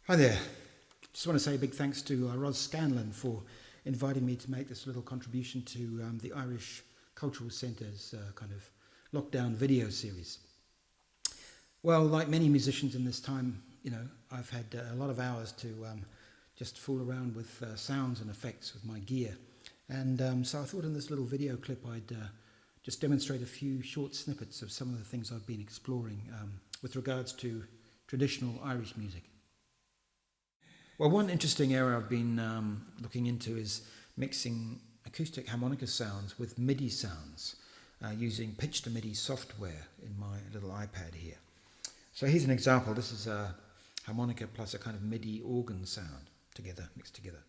Hi there. Just want to say a big thanks to Ros Scanlon for inviting me to make this little contribution to the Irish Cultural Centre's kind of lockdown video series. Well, like many musicians in this time, I've had a lot of hours to just fool around with sounds and effects with my gear. And so I thought in this little video clip I'd just demonstrate a few short snippets of some of the things I've been exploring with regards to traditional Irish music. Well, one interesting area I've been looking into is mixing acoustic harmonica sounds with MIDI sounds using pitch-to-MIDI software in my little iPad here. So here's an example. This is a harmonica plus a kind of MIDI organ sound together, mixed together.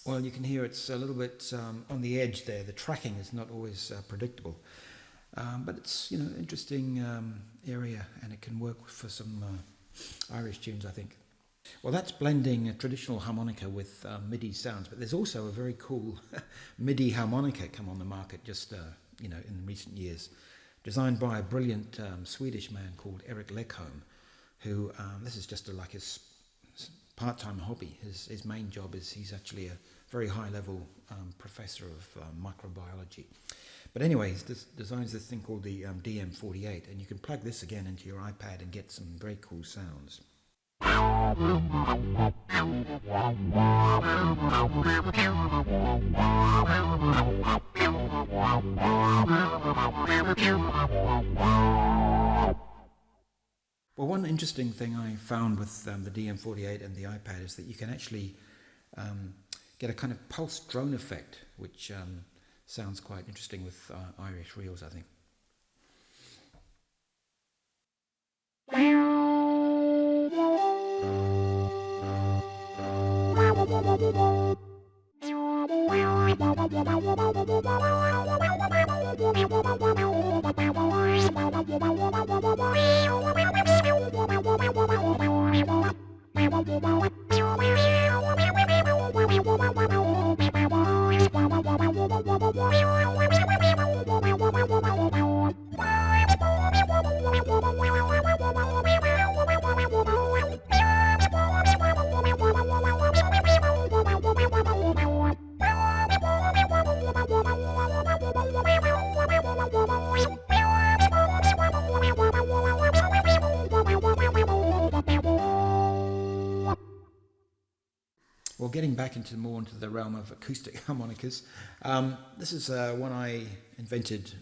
Well, you can hear it's a little bit on the edge there. The tracking is not always predictable, but it's interesting area, and it can work for some Irish tunes, I think. Well, that's blending a traditional harmonica with MIDI sounds, but there's also a very cool MIDI harmonica come on the market just in recent years, designed by a brilliant Swedish man called Erik Lekholm, who this is just like his part-time hobby. His main job is he's actually a very high-level professor of microbiology. But anyways, this designs this thing called the DM48, and you can plug this again into your iPad and get some very cool sounds. Well, one interesting thing I found with the DM48 and the iPad is that you can actually get a kind of pulse drone effect, which sounds quite interesting with Irish reels, I think. Well, getting back into the realm of acoustic harmonicas, this is one I invented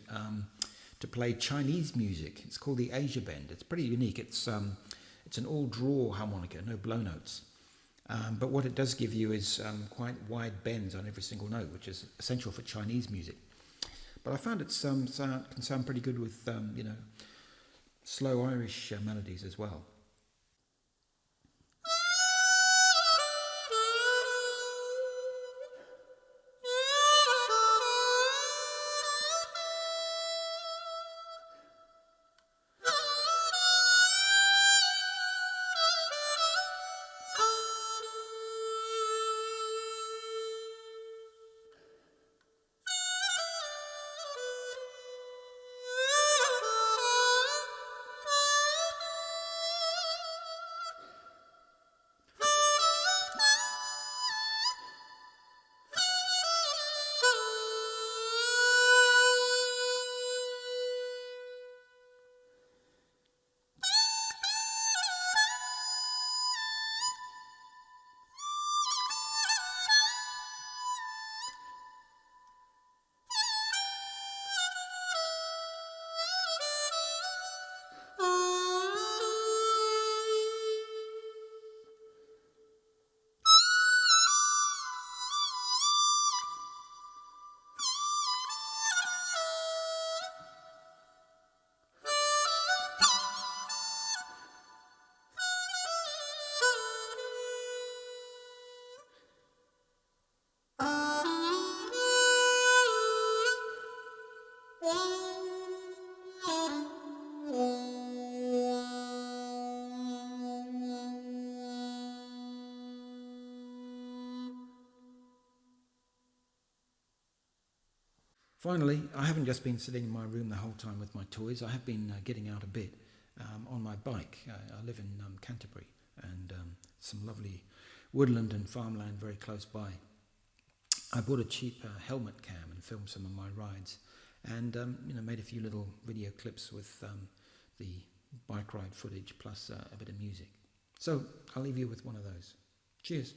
to play Chinese music. It's called the Asia Bend. It's pretty unique. It's an all-draw harmonica, no blow notes. But what it does give you is quite wide bends on every single note, which is essential for Chinese music. But I found it can sound pretty good with, slow Irish melodies as well. Finally, I haven't just been sitting in my room the whole time with my toys. I have been getting out a bit on my bike. I live in Canterbury, and some lovely woodland and farmland very close by. I bought a cheap helmet cam and filmed some of my rides, and made a few little video clips with the bike ride footage plus a bit of music. So I'll leave you with one of those. Cheers.